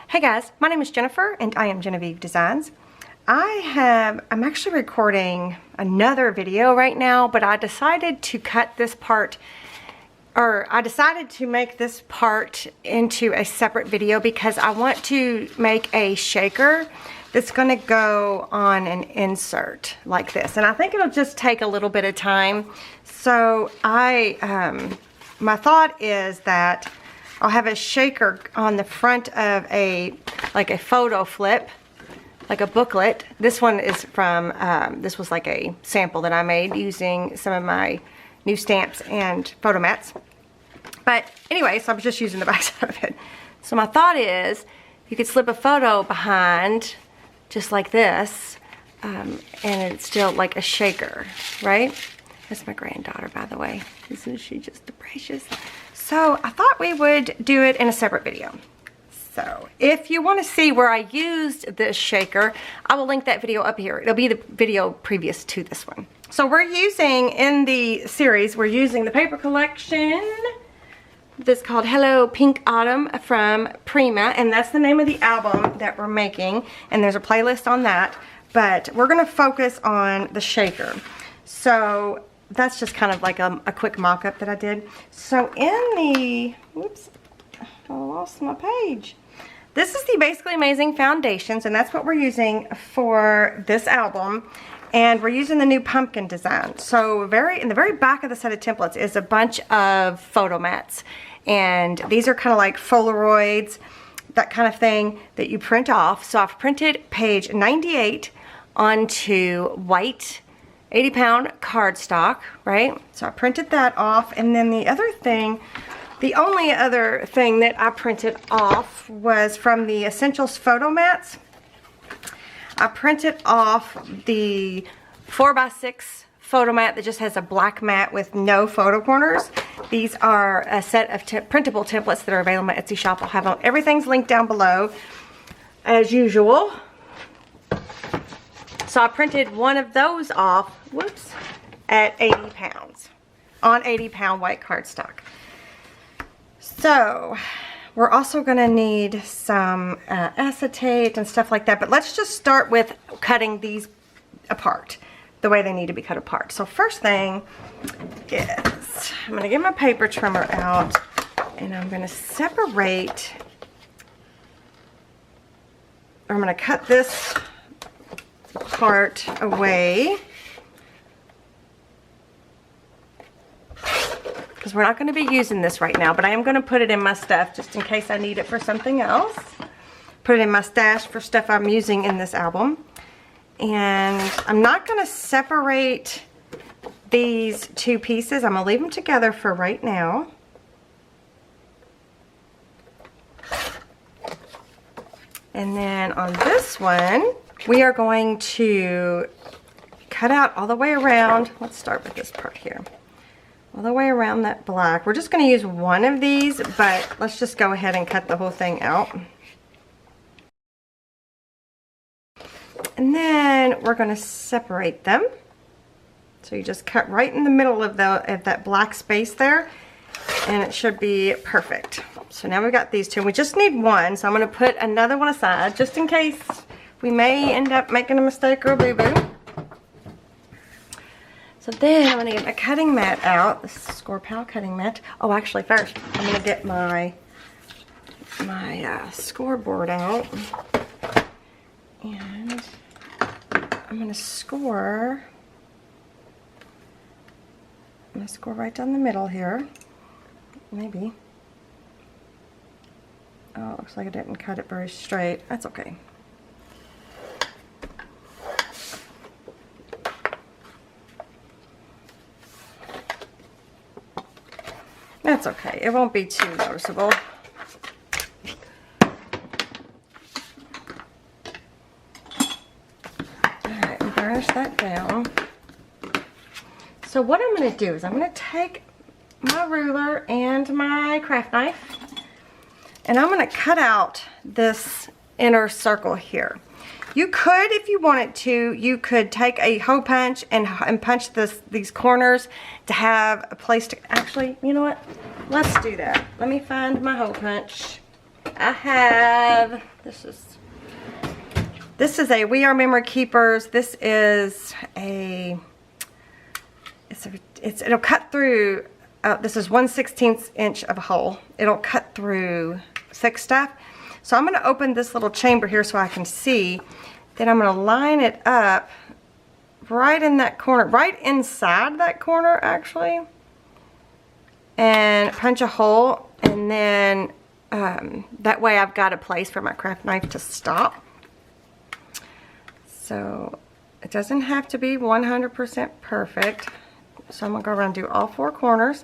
Hey guys, my name is Jennifer and I am Jenofeve Designs. I'm actually recording another video right now, but I decided to cut this part, or I decided to make this part into a separate video because I want to make a shaker that's going to go on an insert like this, and I think it'll just take a little bit of time. So my thought is that I'll have a shaker on the front of like a photo flip, like a booklet. This one is from, this was like a sample that I made using some of my new stamps and photo mats. But anyway, so I was just using the backside of it. So my thought is you could slip a photo behind just like this, and it's still like a shaker, right? That's my granddaughter, by the way. Isn't she just precious? So I thought we would do it in a separate video. So if you want to see where I used this shaker, I will link that video up here. It'll be the video previous to this one. So we're using, in the series, we're using the paper collection that's called Hello Pink Autumn from Prima, and that's the name of the album that we're making, and there's a playlist on that, but we're going to focus on the shaker. So that's just kind of like a quick mock-up that I did. So in the, whoops, I lost my page. This is the Basically Amazing Foundations, and that's what we're using for this album. And we're using the new pumpkin design. So in the very back of the set of templates is a bunch of photo mats. And these are kind of like Faux-aroids, that kind of thing that you print off. So I've printed page 98 onto white 80-pound cardstock, right? So I printed that off, and then the only other thing that I printed off was from the Essentials photo mats. I printed off the 4x6 photo mat that just has a black mat with no photo corners. These are a set of printable templates that are available at Etsy shop. I'll have them. Everything's linked down below as usual. So I printed one of those off, whoops, at 80 pounds on 80-pound white cardstock. So we're also going to need some acetate and stuff like that, but let's just start with cutting these apart the way they need to be cut apart. So first thing is I'm going to get my paper trimmer out, and I'm going to separate, or I'm going to cut this part away because we're not going to be using this right now, but I am going to put it in my stuff just in case I need it for something else. Put it in my stash for stuff I'm using in this album. And I'm not going to separate these two pieces. I'm going to leave them together for right now. And then on this one, we are going to cut out all the way around. Let's start with this part here. All the way around that black. We're just going to use one of these, but let's just go ahead and cut the whole thing out. And then we're going to separate them. So you just cut right in the middle of that black space there, and it should be perfect. So now we've got these two. We just need one, so I'm going to put another one aside just in case we may end up making a mistake or a boo-boo. So then I'm going to get my cutting mat out. This is a Score Pal cutting mat. Oh, actually first I'm going to get my scoreboard out. And I'm going to score. I'm going to score right down the middle here. Maybe. Oh, it looks like I didn't cut it very straight. That's okay. That's okay. It won't be too noticeable. Alright, and burnish that down. So what I'm going to do is I'm going to take my ruler and my craft knife, and I'm going to cut out this inner circle here. You could, if you wanted to, you could take a hole punch and punch these corners to have a place to, actually, you know what? Let's do that. Let me find my hole punch. I have, this is a We Are Memory Keepers. This is it'll cut through, this is 1/16 inch of a hole. It'll cut through thick stuff. So I'm going to open this little chamber here so I can see. Then I'm going to line it up right in that corner, right inside that corner actually, and punch a hole, and then that way I've got a place for my craft knife to stop. So it doesn't have to be 100% perfect. So I'm going to go around and do all 4 corners.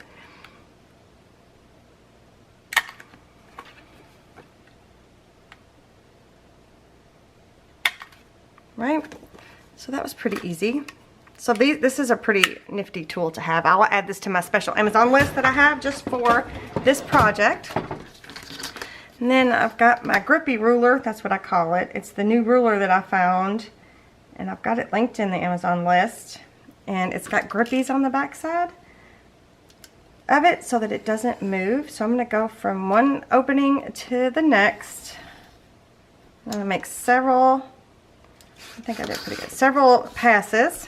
Right? So that was pretty easy. So this is a pretty nifty tool to have. I'll add this to my special Amazon list that I have just for this project. And then I've got my grippy ruler. That's what I call it. It's the new ruler that I found. And I've got it linked in the Amazon list. And it's got grippies on the back side of it so that it doesn't move. So I'm going to go from one opening to the next. I'm going to make several, I think I did pretty good, several passes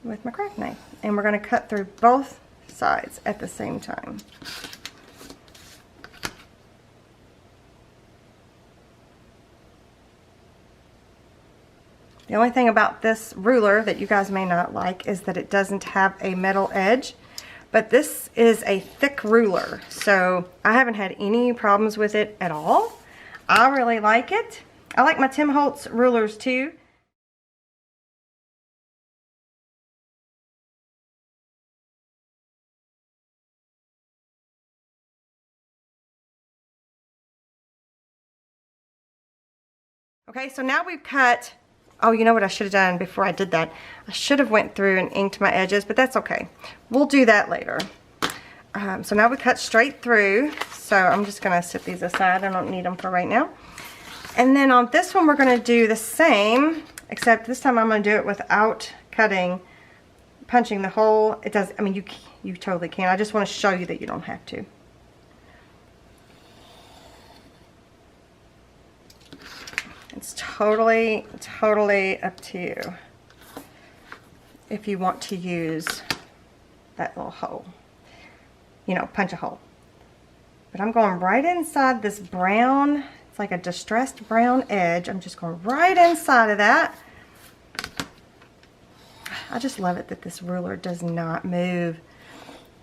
with my craft knife. And we're going to cut through both sides at the same time. The only thing about this ruler that you guys may not like is that it doesn't have a metal edge, but this is a thick ruler, so I haven't had any problems with it at all. I really like it. I like my Tim Holtz rulers too. Okay, so now we've cut. Oh, you know what I should have done before I did that? I should have went through and inked my edges, but that's okay. We'll do that later. So now we cut straight through. So I'm just going to set these aside. I don't need them for right now. And then on this one, we're going to do the same, except this time I'm going to do it without cutting, punching the hole. It does, I mean, you totally can. I just want to show you that you don't have to. It's totally up to you if you want to use that little hole. You know, punch a hole. But I'm going right inside this brown, it's like a distressed brown edge. I'm just going right inside of that. I just love it that this ruler does not move.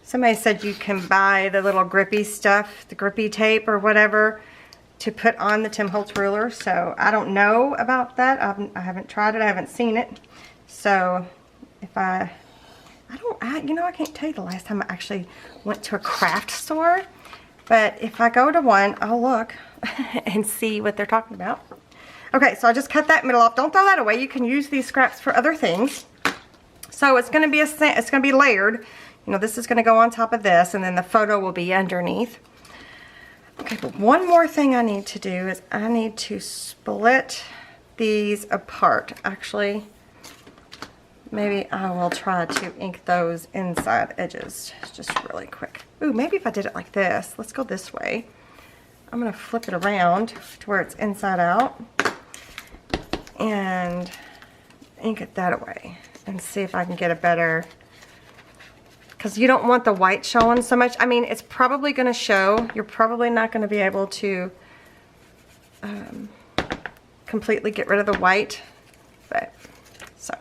Somebody said you can buy the little grippy stuff, the grippy tape or whatever, to put on the Tim Holtz ruler. So I don't know about that. I haven't tried it. I haven't seen it. So if you know, I can't tell you the last time I actually went to a craft store. But if I go to one, I'll look and see what they're talking about. Okay, so I just cut that middle off. Don't throw that away. You can use these scraps for other things. So it's going to be layered. You know, this is going to go on top of this, and then the photo will be underneath. Okay, but one more thing I need to do is I need to split these apart. Actually, maybe I will try to ink those inside edges just really quick. Ooh, maybe if I did it like this. Let's go this way. I'm going to flip it around to where it's inside out and ink it that way and see if I can get a better, because you don't want the white showing so much. I mean, it's probably going to show. You're probably not going to be able to completely get rid of the white, but so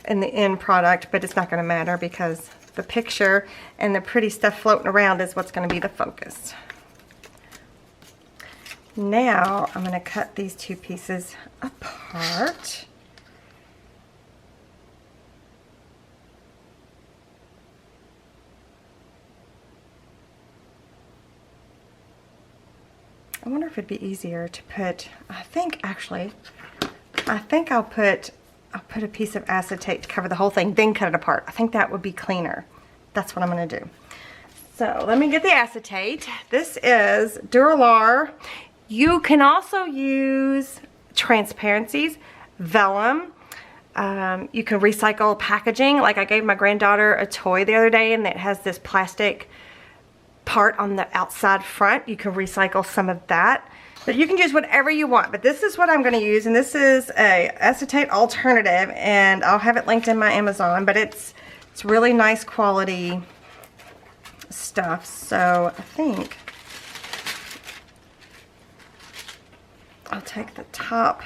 in the end product, but it's not going to matter because the picture and the pretty stuff floating around is what's going to be the focus. Now I'm going to cut these two pieces apart. I wonder if it'd be easier to put, I think I'll put a piece of acetate to cover the whole thing, then cut it apart. I think that would be cleaner. That's what I'm going to do. So let me get the acetate. This is Duralar. You can also use transparencies, vellum. You can recycle packaging. Like I gave my granddaughter a toy the other day and it has this plastic part on the outside front. You can recycle some of that. But you can use whatever you want. But this is what I'm going to use. And this is a acetate alternative. And I'll have it linked in my Amazon. But it's really nice quality stuff. So I think I'll take the top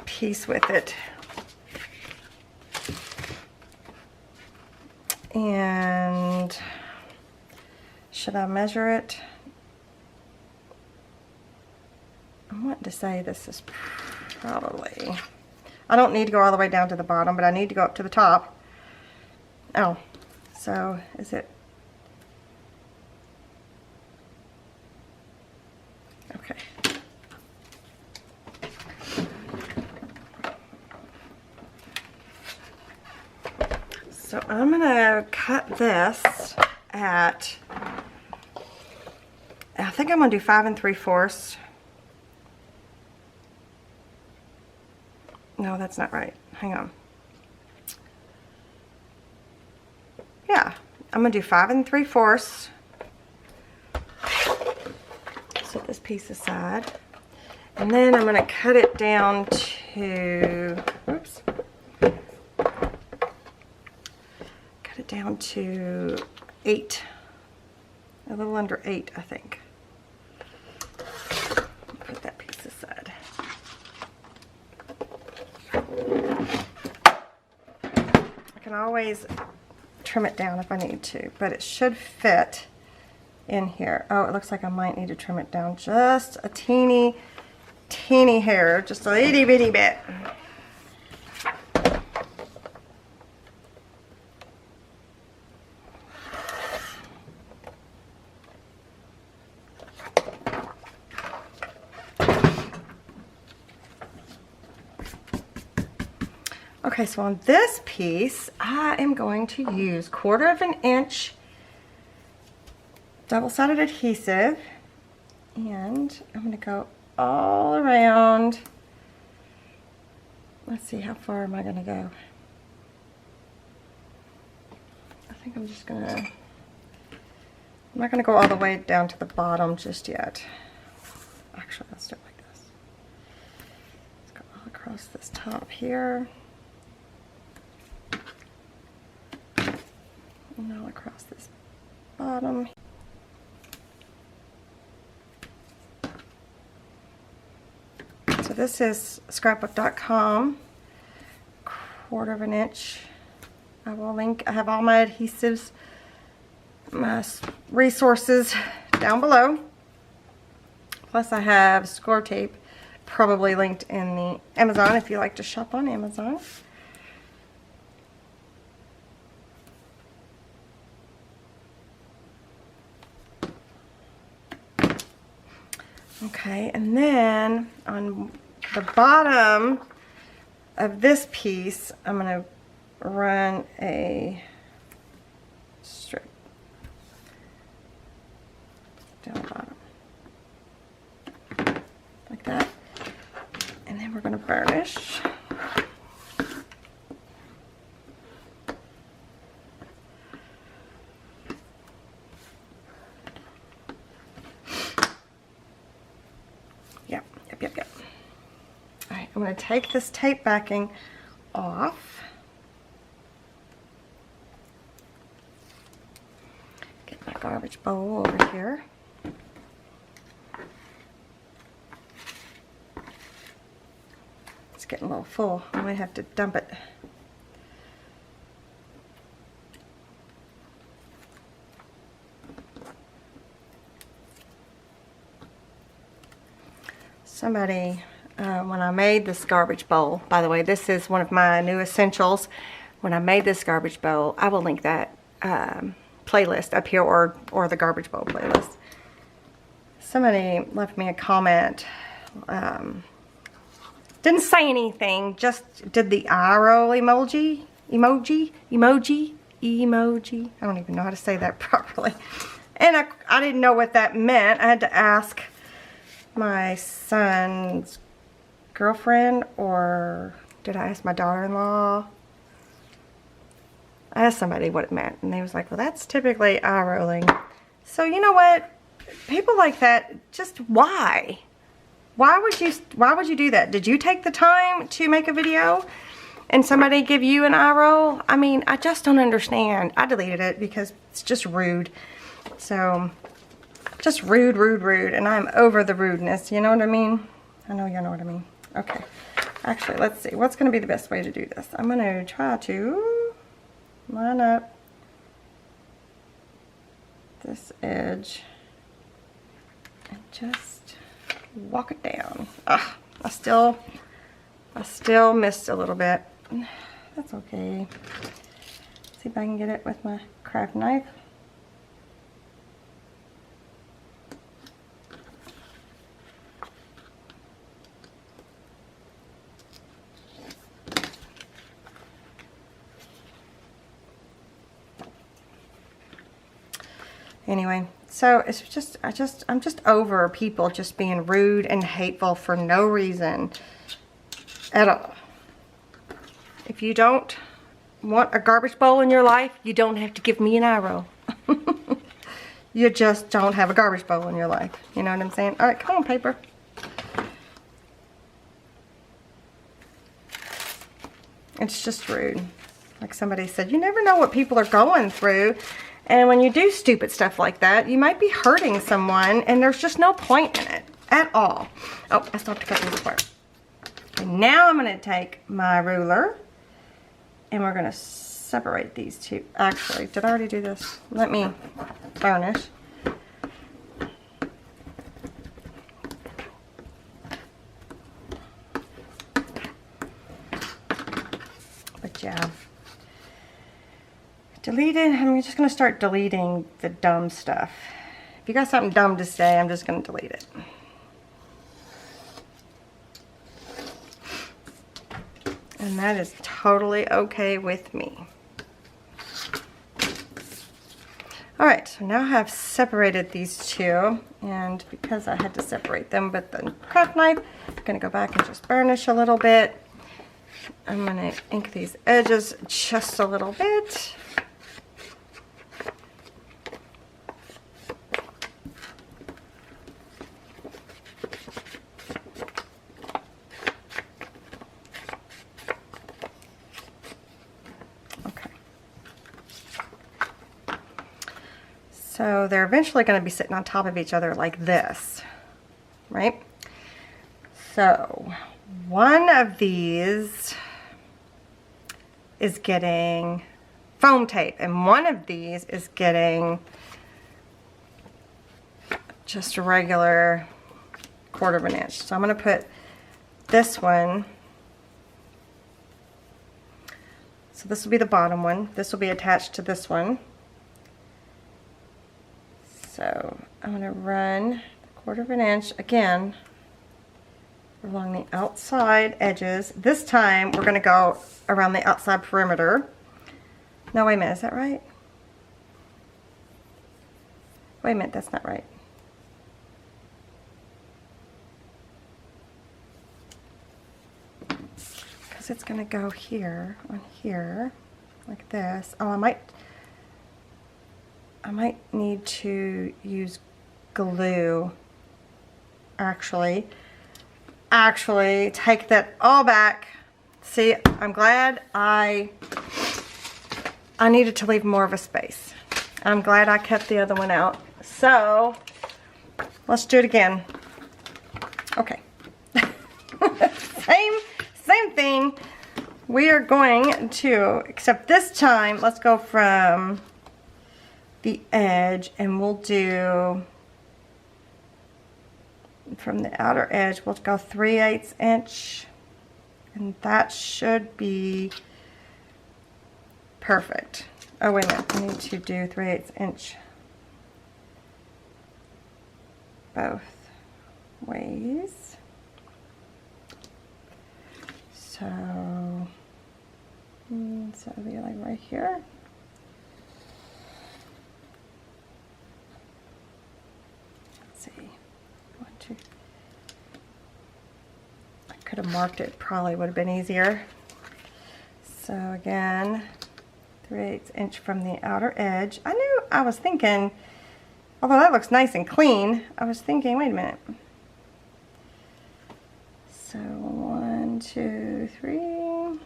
piece with it. And should I measure it? I want to say this is probably, I don't need to go all the way down to the bottom, but I need to go up to the top. Oh, so is it? Okay. So I'm gonna cut this at, I think I'm gonna do 5 3/4. No, that's not right. Hang on. Yeah, I'm gonna do 5 3/4. Set this piece aside. And then I'm gonna cut it down to, oops. Cut it down to 8. A little under 8, I think. Put that piece aside. I can always trim it down if I need to, but it should fit in here. Oh, it looks like I might need to trim it down just a teeny hair, just a itty bitty bit. Okay, so on this piece, I am going to use 1/4 inch double-sided adhesive, and I'm going to go all around. Let's see, how far am I going to go? I think I'm just going to, I'm not going to go all the way down to the bottom just yet. Actually, let's do it like this. Let's go all across this top here. And all across this bottom. So this is scrapbook.com, 1/4 inch. I will link, I have all my adhesives, my resources down below. Plus I have score tape probably linked in the Amazon if you like to shop on Amazon. Okay, and then on the bottom of this piece, I'm going to run a strip down the bottom, like that. And then we're going to burnish. Yep. Alright, I'm going to take this tape backing off. Get my garbage bowl over here. It's getting a little full. I might have to dump it. Somebody, when I made this garbage bowl, by the way, this is one of my new essentials. When I made this garbage bowl, I will link that playlist up here, or the garbage bowl playlist. Somebody left me a comment, didn't say anything, just did the eye roll emoji. I don't even know how to say that properly. And I didn't know what that meant. I had to ask my son's girlfriend, or did I ask my daughter-in-law? I asked somebody what it meant, and they was like, well, that's typically eye rolling. So you know what? People like that, just why? Why would you do that? Did you take the time to make a video and somebody give you an eye roll? I mean, I just don't understand. I deleted it because it's just rude. So, just rude, rude, rude. And I'm over the rudeness, you know what I mean? I know you know what I mean. Okay. Actually, let's see. What's going to be the best way to do this? I'm going to try to line up this edge and just walk it down. Ah, I still missed a little bit. That's okay. See if I can get it with my craft knife. Anyway, so it's just, I'm just over people just being rude and hateful for no reason at all. If you don't want a garbage bowl in your life, you don't have to give me an eye roll. You just don't have a garbage bowl in your life. You know what I'm saying? All right, come on, paper. It's just rude. Like somebody said, you never know what people are going through. And when you do stupid stuff like that, you might be hurting someone, and there's just no point in it at all. Oh, I still have to cut these apart. And now I'm going to take my ruler, and we're going to separate these two. Actually, did I already do this? Let me burnish. But yeah. Deleted. I'm just going to start deleting the dumb stuff. If you got something dumb to say, I'm just going to delete it. And that is totally okay with me. Alright, so now I have separated these two. And because I had to separate them with the craft knife, I'm going to go back and just burnish a little bit. I'm going to ink these edges just a little bit. So they're eventually going to be sitting on top of each other like this, right? So one of these is getting foam tape, and one of these is getting just a regular 1/4 inch. So I'm going to put this one, so this will be the bottom one. This will be attached to this one. So I'm going to run 1/4 inch again along the outside edges. This time we're going to go around the outside perimeter. No, wait a minute, is that right? Wait a minute, that's not right. Because it's going to go here, on here, like this. Oh, I might need to use glue. Actually, take that all back. See, I'm glad I needed to leave more of a space. I'm glad I kept the other one out. So, let's do it again. Okay. Same thing. We are going to, except this time, let's go from the edge, and we'll do from the outer edge, we'll go 3/8 inch, and that should be perfect. Oh, wait a minute, I need to do 3/8 inch both ways. So it'll be like right here. could have marked it, probably would have been easier. So again, 3/8 inch from the outer edge. I was thinking, although that looks nice and clean, I was thinking, wait a minute. So 1, 2, 3,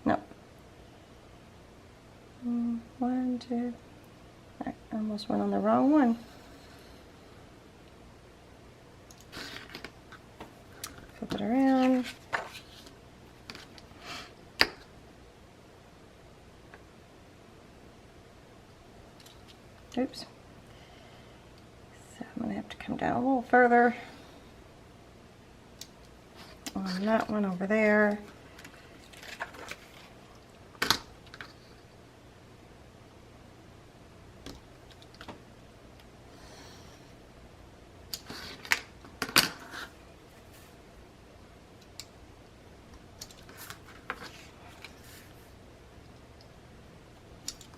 no. 1, 2, I almost went on the wrong one. Flip it around. Oops. So I'm going to have to come down a little further on that one over there.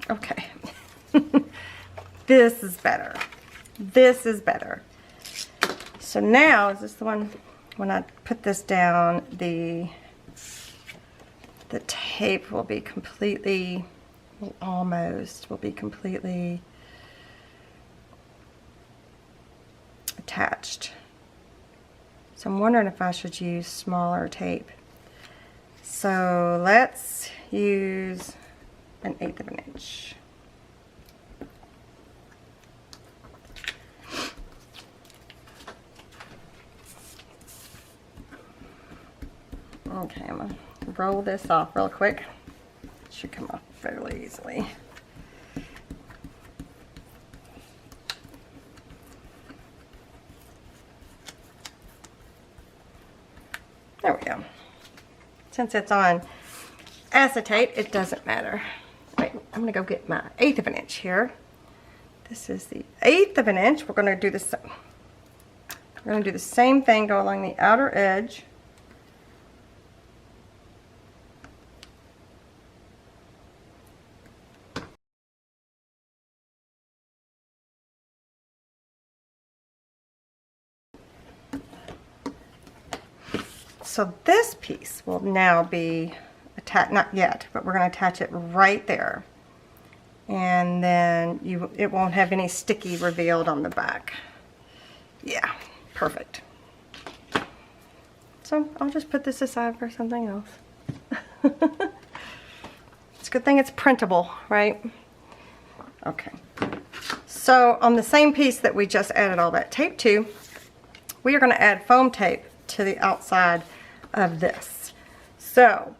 Okay. This is better. This is better. So now, is this the one, when I put this down, the tape will be completely, almost, will be completely attached. So I'm wondering if I should use smaller tape. So let's use 1/8 of an inch. Okay, I'm going to roll this off real quick. It should come off fairly easily. There we go. Since it's on acetate, it doesn't matter. Wait, I'm going to go get my 1/8 of an inch here. This is the 1/8 of an inch. We're going to do this. We're going to do the same thing. Go along the outer edge. So this piece will now be attached, not yet, but we're going to attach it right there. And then it won't have any sticky revealed on the back. Yeah, perfect. So I'll just put this aside for something else. It's a good thing it's printable, right? Okay. So on the same piece that we just added all that tape to, we are going to add foam tape to the outside of this. So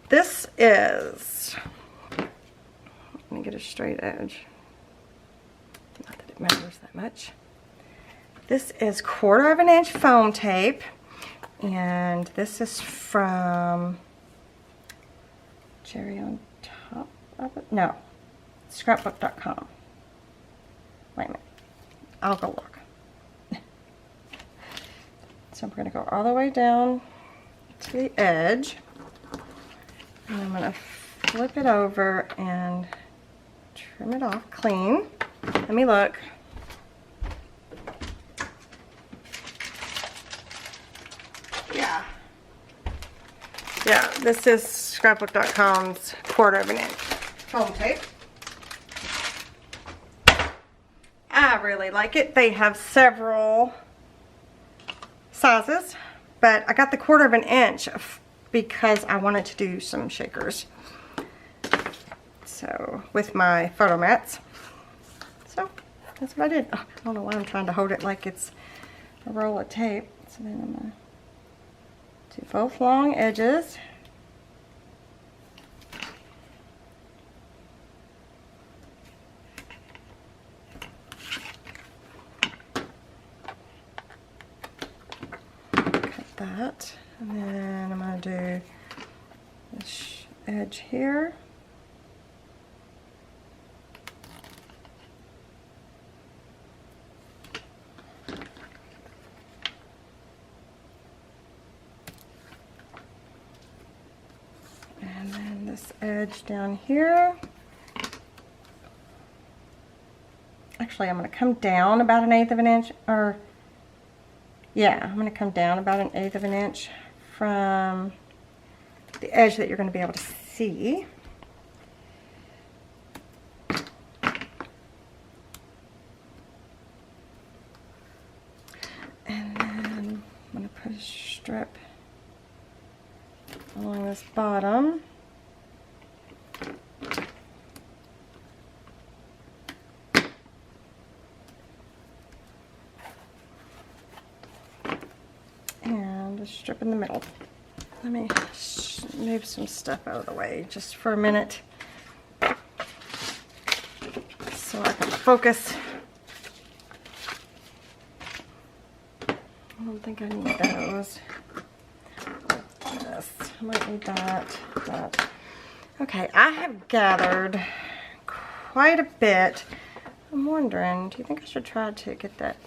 this is, let me get a straight edge, not that it matters that much. This is 1/4 of an inch foam tape, and this is from Cherry on Top of it, no, scrapbook.com. Wait a minute, I'll go look. So we're going to go all the way down to the edge, and I'm going to flip it over and trim it off clean. Let me look. Yeah, this is scrapbook.com's 1/4 of an inch foam tape. I really like it. They have several sizes, but I got the 1/4 of an inch because I wanted to do some shakers. So with my photo mats. So that's what I did. Oh, I don't know why I'm trying to hold it like it's a roll of tape. So then I'm going to do both long edges. That, and then I'm going to do this edge here. And then this edge down here. Actually, I'm going to come down about 1/8 of an inch, or Yeah, I'm going to come down about 1/8 of an inch from the edge that you're going to be able to see. And then I'm going to put a strip along this bottom. And a strip in the middle. Let me move some stuff out of the way just for a minute so I can focus. I don't think I need those. This, I might need that. Okay, I have gathered quite a bit. I'm wondering, do you think I should try to get that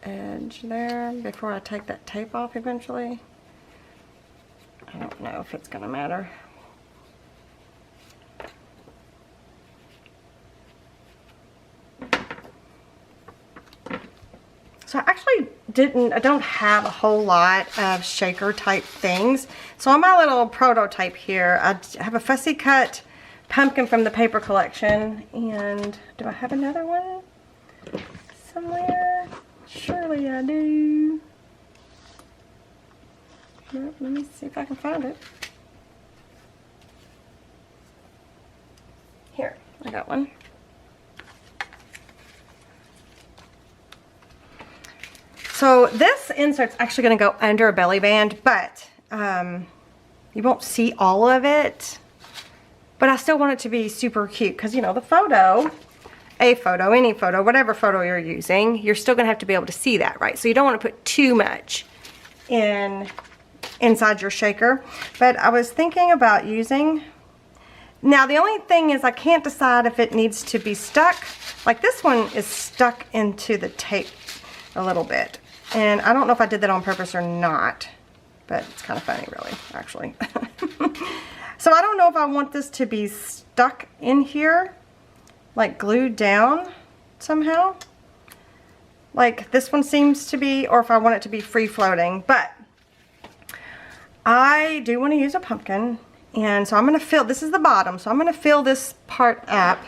edge there before I take that tape off eventually? I don't know if it's gonna matter. So I actually I don't have a whole lot of shaker type things. So on my little prototype here, I have a fussy cut pumpkin from the paper collection. And do I have another one somewhere? Surely I do. Let me see if I can find it. Here, I got one. So this insert's actually going to go under a belly band, but you won't see all of it. But I still want it to be super cute because, you know, the photo, any photo, whatever photo you're using, you're still going to have to be able to see that, right? So you don't want to put too much inside your shaker. But I was thinking about using, now the only thing is I can't decide if it needs to be stuck. Like this one is stuck into the tape a little bit. And I don't know if I did that on purpose or not, but it's kind of funny really, actually. So I don't know if I want this to be stuck in here, like glued down somehow. Like this one seems to be, or if I want it to be free floating, but I do want to use a pumpkin. And so I'm going to fill, this is the bottom, so I'm going to fill this part up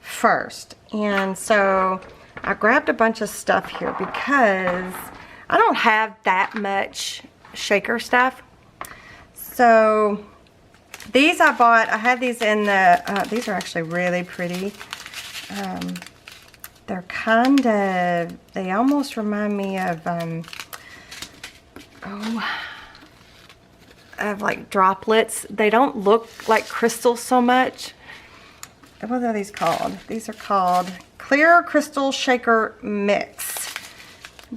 first. And so I grabbed a bunch of stuff here because I don't have that much shaker stuff. So these I bought, I had these in the, these are actually really pretty. They're kind of, they almost remind me of, of like droplets. They don't look like crystals so much. What are these called? These are called Clear Crystal Shaker Mix.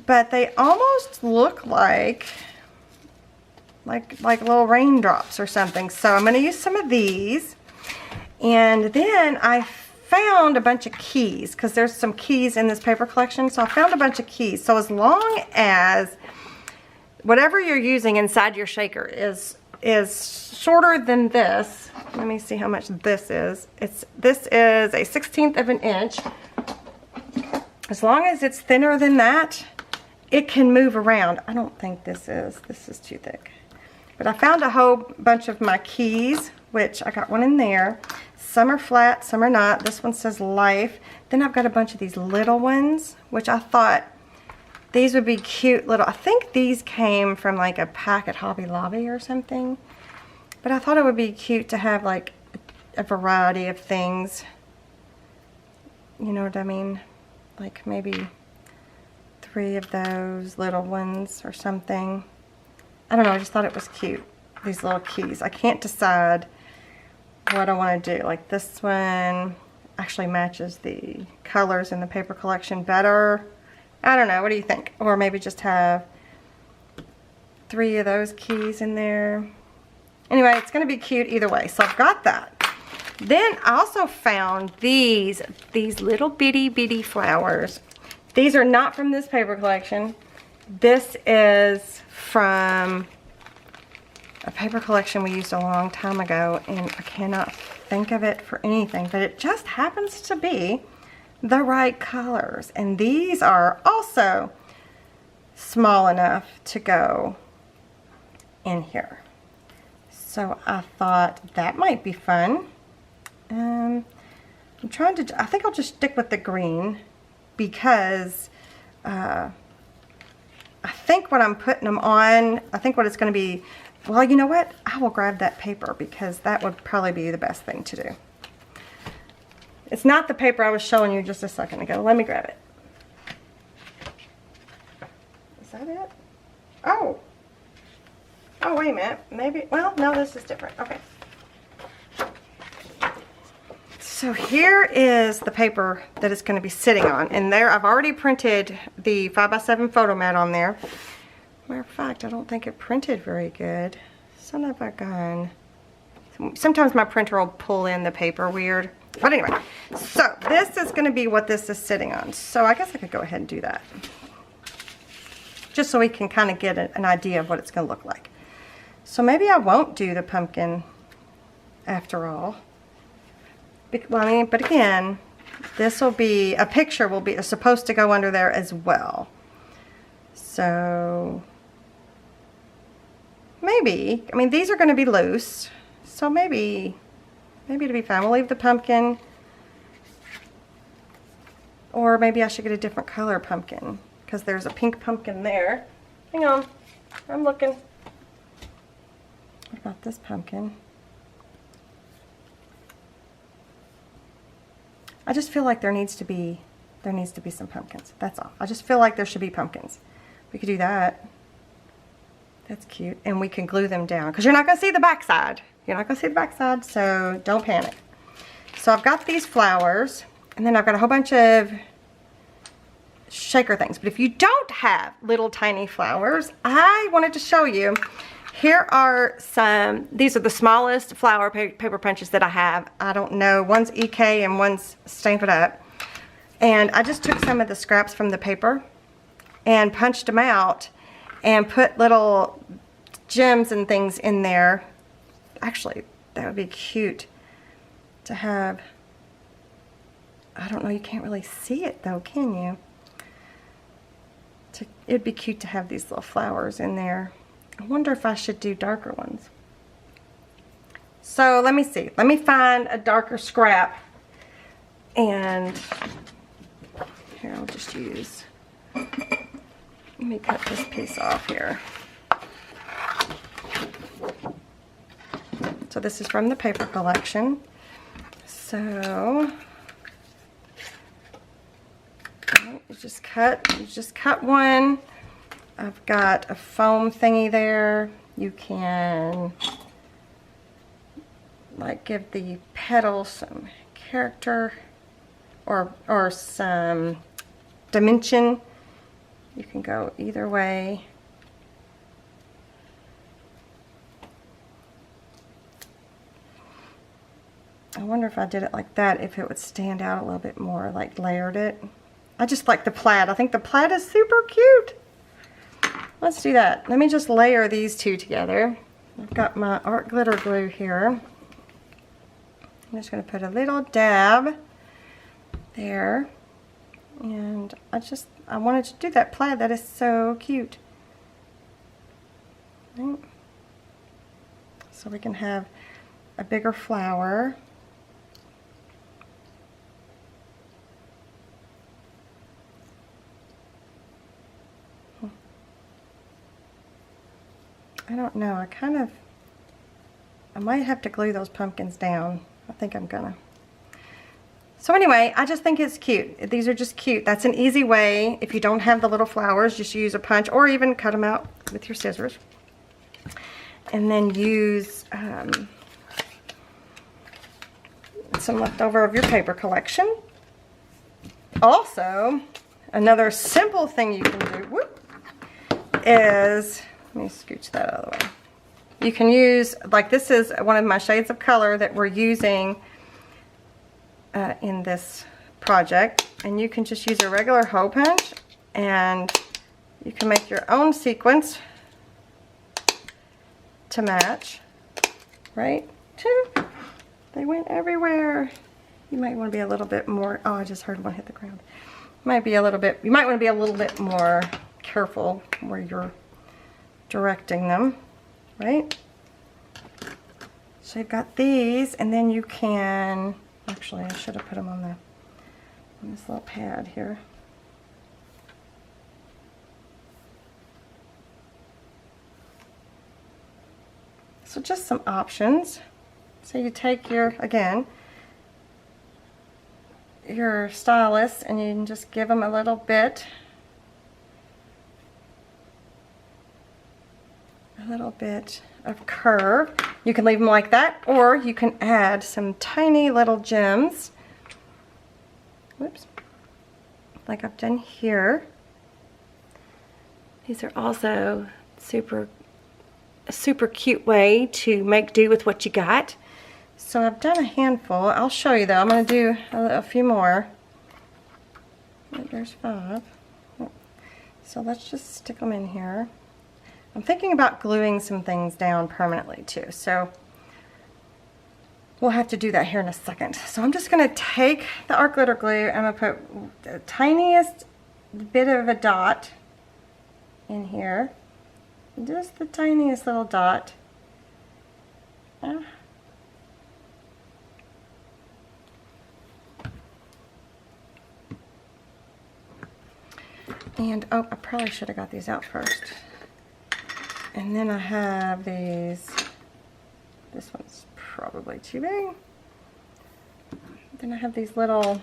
But they almost look like little raindrops or something. So I'm going to use some of these. And then I found a bunch of keys because there's some keys in this paper collection. So I found a bunch of keys. So as long as whatever you're using inside your shaker is shorter than this. Let me see how much this is. This is a 1/16 of an inch. As long as it's thinner than that, it can move around. I don't think this is too thick. But I found a whole bunch of my keys, which I got one in there. Some are flat, some are not. This one says Life. Then I've got a bunch of these little ones, which I thought these would be cute little, I think these came from like a pack at Hobby Lobby or something. But I thought it would be cute to have like a variety of things. You know what I mean? Like maybe 3 of those little ones or something. I don't know, I just thought it was cute. These little keys. I can't decide what I want to do. Like this one actually matches the colors in the paper collection better. I don't know, what do you think? Or maybe just have 3 of those keys in there. Anyway, it's going to be cute either way. So I've got that. Then I also found these little bitty flowers. These are not from this paper collection. This is from a paper collection we used a long time ago, and I cannot think of it for anything, but it just happens to be the right colors. And these are also small enough to go in here. So I thought that might be fun. I'm trying to, I think I'll just stick with the green because I think what I'm putting them on, I think what it's going to be, well, you know what? I will grab that paper because that would probably be the best thing to do. It's not the paper I was showing you just a second ago. Let me grab it. Is that it? Oh. Oh, wait a minute. Maybe, well, no, this is different. Okay. So here is the paper that it's going to be sitting on. And there, I've already printed the 5x7 photo mat on there. Matter of fact, I don't think it printed very good. Son of a gun. Sometimes my printer will pull in the paper weird. But anyway, so this is going to be what this is sitting on. So I guess I could go ahead and do that. Just so we can kind of get an idea of what it's going to look like. So maybe I won't do the pumpkin after all. Well, I mean, but again, this will be, a picture will be supposed to go under there as well. So maybe, I mean, these are going to be loose. So maybe it'll be fine. We'll leave the pumpkin. Or maybe I should get a different color pumpkin because there's a pink pumpkin there. Hang on, I'm looking. What about this pumpkin? I just feel like there needs to be some pumpkins. That's all. I just feel like there should be pumpkins. We could do that. That's cute. And we can glue them down because you're not going to see the backside. You're not going to see the backside, so don't panic. So I've got these flowers, and then I've got a whole bunch of shaker things. But if you don't have little tiny flowers, I wanted to show you. Here are some, these are the smallest flower paper punches that I have. I don't know, one's EK and one's Stampin' Up. And I just took some of the scraps from the paper and punched them out and put little gems and things in there. Actually, that would be cute to have. I don't know, you can't really see it though, can you? It'd be cute to have these little flowers in there. I wonder if I should do darker ones. So let me see. Let me find a darker scrap. And here, I'll just use, let me cut this piece off here. So this is from the paper collection. So you just cut one. I've got a foam thingy there. You can like give the petals some character or some dimension. You can go either way. I wonder if I did it like that, if it would stand out a little bit more, like layered it. I just like the plaid. I think the plaid is super cute. Let's do that. Let me just layer these two together. I've got my art glitter glue here. I'm just going to put a little dab there. And I wanted to do that plaid. That is so cute. Right. So we can have a bigger flower. I don't know, I might have to glue those pumpkins down. I think I'm gonna. So anyway, I just think it's cute. These are just cute. That's an easy way. If you don't have the little flowers, just use a punch or even cut them out with your scissors. And then use some leftover of your paper collection. Also, another simple thing you can do is, let me scooch that out of the way. You can use, like this is one of my shades of color that we're using in this project. And you can just use a regular hole punch and you can make your own sequence to match, right? They went everywhere. You might want to be a little bit more, oh, I just heard one hit the ground. You might want to be a little bit more careful where you're directing them, right? So you've got these, and then you can, actually I should have put them on this little pad here. So just some options. So you take your, again, your stylus, and you can just give them a little bit of curve. You can leave them like that, or you can add some tiny little gems. Whoops. Like I've done here. These are also a super cute way to make do with what you got. So I've done a handful. I'll show you though. I'm going to do a few more. There's 5. So let's just stick them in here. I'm thinking about gluing some things down permanently too. So we'll have to do that here in a second. So I'm just going to take the art glitter glue. I'm going to put the tiniest bit of a dot in here. Just the tiniest little dot. And oh, I probably should have got these out first. And then I have these. This one's probably too big. Then I have these little,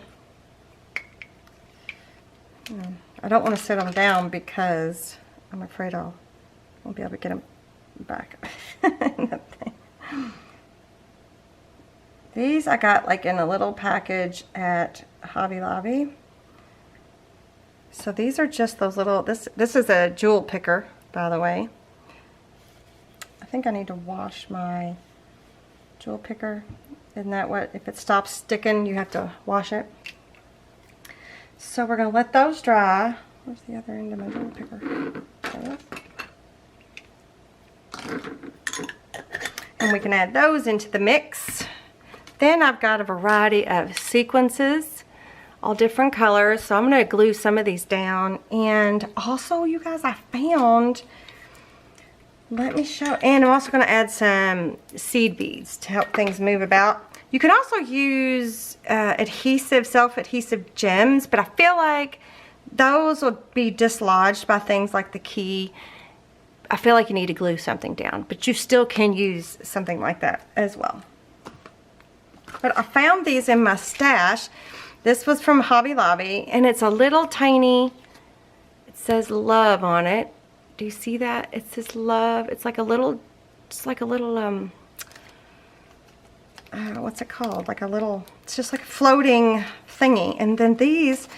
I don't want to set them down because I'm afraid I won't be able to get them back. These I got like in a little package at Hobby Lobby. So these are just those little, this is a jewel picker, by the way. I think I need to wash my jewel picker. Isn't that what, if it stops sticking, you have to wash it? So we're going to let those dry. Where's the other end of my jewel picker? There it is. And we can add those into the mix. Then I've got a variety of sequences, all different colors. So I'm going to glue some of these down. And also, you guys, I found, let me show, and I'm also going to add some seed beads to help things move about. You can also use adhesive, self-adhesive gems, but I feel like those will be dislodged by things like the key. I feel like you need to glue something down, but you still can use something like that as well. But I found these in my stash. This was from Hobby Lobby, and it's a little tiny, it says love on it. Do you see that? It says love. It's like a little, what's it called? Like a little, it's just like a floating thingy. And then these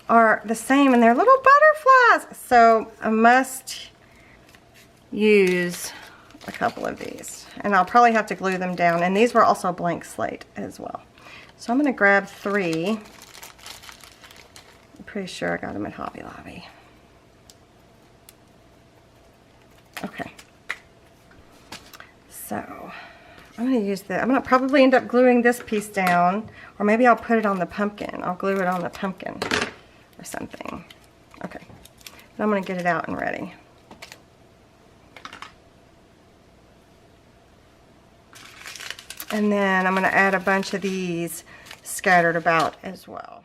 are the same, and they're little butterflies. So I must use a couple of these, and I'll probably have to glue them down. And these were also blank slate as well. So I'm going to grab 3. I'm pretty sure I got them at Hobby Lobby. Okay. So I'm going to use I'm going to probably end up gluing this piece down, or maybe I'll put it on the pumpkin. I'll glue it on the pumpkin or something. Okay. But I'm going to get it out and ready. And then I'm going to add a bunch of these scattered about as well.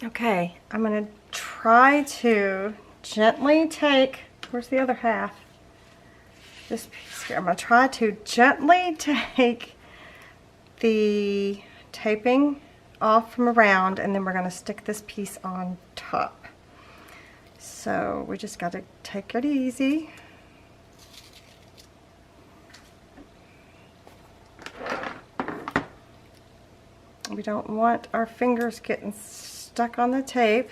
Okay, I'm gonna try to gently take, where's the other half? This piece here. I'm gonna try to gently take the taping off from around, and then we're gonna stick this piece on top. So we just gotta take it easy. We don't want our fingers getting stuck on the tape,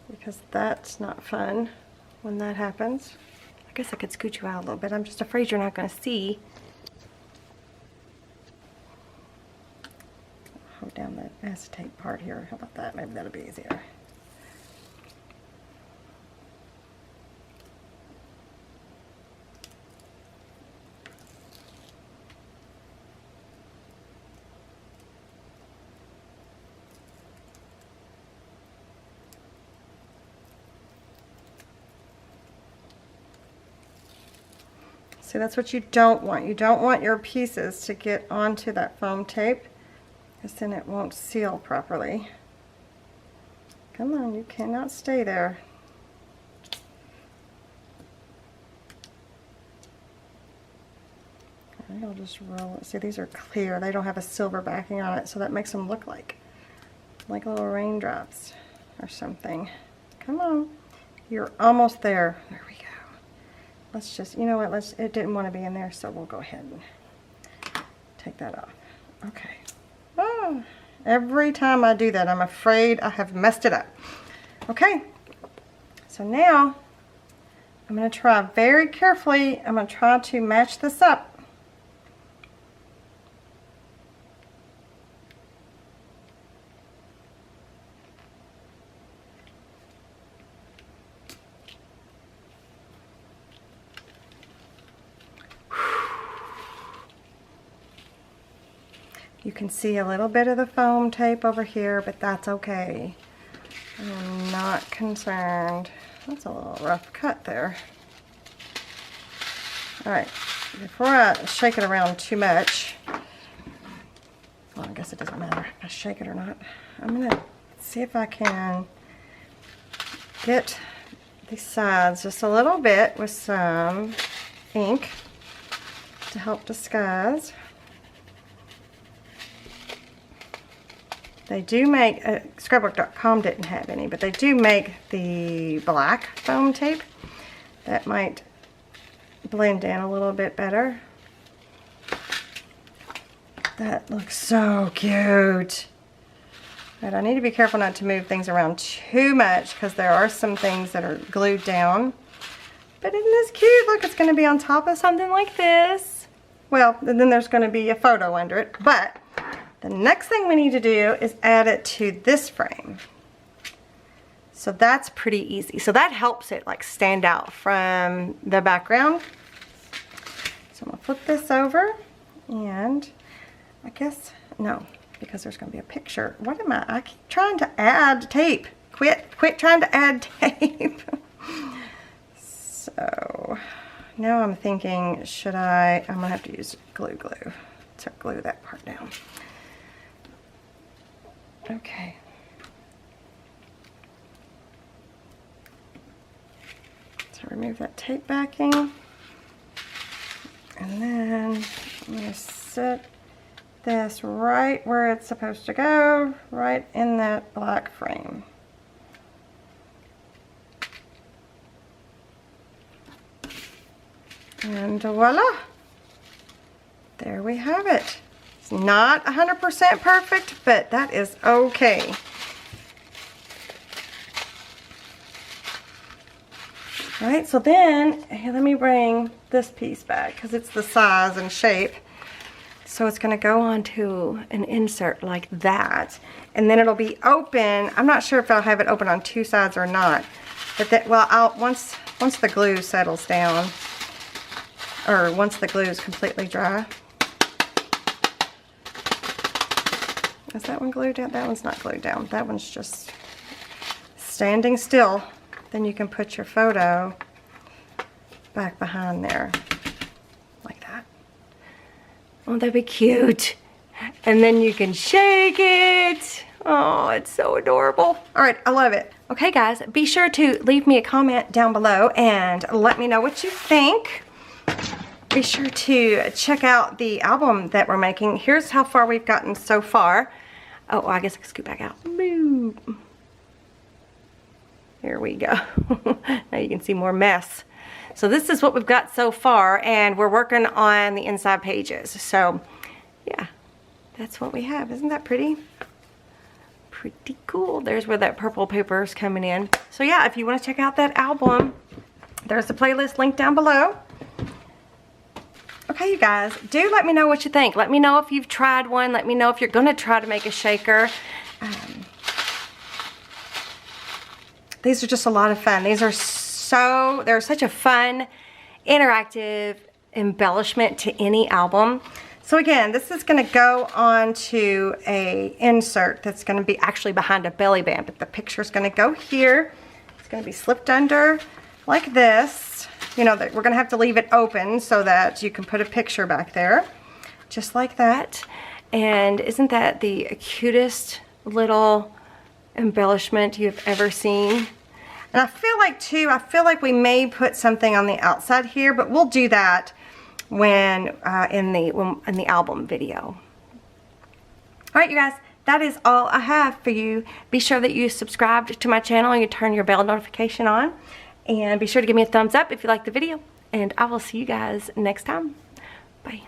because that's not fun when that happens. I guess I could scoot you out a little bit. I'm just afraid you're not going to see. Hold down the acetate part here. How about that? Maybe that'll be easier. See, that's what you don't want. You don't want your pieces to get onto that foam tape, because then it won't seal properly. Come on, you cannot stay there. I'll just roll it. See, these are clear. They don't have a silver backing on it, so that makes them look like little raindrops or something. Come on. You're almost there. There we go. Let's just, you know what, it didn't want to be in there, so we'll go ahead and take that off. Okay. Oh, every time I do that, I'm afraid I have messed it up. Okay. So now, I'm going to try very carefully, I'm going to try to match this up. You can see a little bit of the foam tape over here, but that's okay. I'm not concerned. That's a little rough cut there. Alright, before I shake it around too much, well, I guess it doesn't matter if I shake it or not. I'm going to see if I can get these sides just a little bit with some ink to help disguise. They do make, scrapbook.com didn't have any, but they do make the black foam tape. That might blend in a little bit better. That looks so cute. But I need to be careful not to move things around too much, because there are some things that are glued down. But isn't this cute? Look, it's going to be on top of something like this. Well, and then there's going to be a photo under it, but the next thing we need to do is add it to this frame. So that's pretty easy. So that helps it like stand out from the background. So I'm gonna flip this over, and I guess, no, because there's gonna be a picture. What am I keep trying to add tape. Quit trying to add tape. So now I'm thinking, I'm gonna have to use glue to glue that part down. Okay. So remove that tape backing. And then I'm going to set this right where it's supposed to go, right in that black frame. And voila! There we have it. It's not 100% perfect, but that is okay. All right, so then, here, let me bring this piece back because it's the size and shape. So it's going to go onto an insert like that, and then it'll be open. I'm not sure if I'll have it open on two sides or not, but that, well, once the glue settles down, or once the glue is completely dry. Is that one glued down? That one's not glued down. That one's just standing still. Then you can put your photo back behind there, like that. Won't that be cute? And then you can shake it. Oh, it's so adorable. All right, I love it. Okay, guys, be sure to leave me a comment down below and let me know what you think. Be sure to check out the album that we're making. Here's how far we've gotten so far. Oh, I guess I can scoot back out. Boop. Here we go. Now you can see more mess. So this is what we've got so far, and we're working on the inside pages. So yeah, that's what we have. Isn't that pretty? Pretty cool. There's where that purple paper is coming in. So yeah, if you want to check out that album, there's the playlist link down below. Okay, you guys, do let me know what you think. Let me know if you've tried one. Let me know if you're going to try to make a shaker. These are just a lot of fun. These are they're such a fun, interactive embellishment to any album. So again, this is going to go on a insert that's going to be actually behind a belly band, but the picture is going to go here. It's going to be slipped under like this. You know, that we're going to have to leave it open so that you can put a picture back there, just like that. And isn't that the cutest little embellishment you've ever seen? And I feel like we may put something on the outside here, but we'll do that when in the album video. All right, you guys, that is all I have for you. Be sure that you subscribe to my channel and you turn your bell notification on. And be sure to give me a thumbs up if you like the video. And I will see you guys next time. Bye.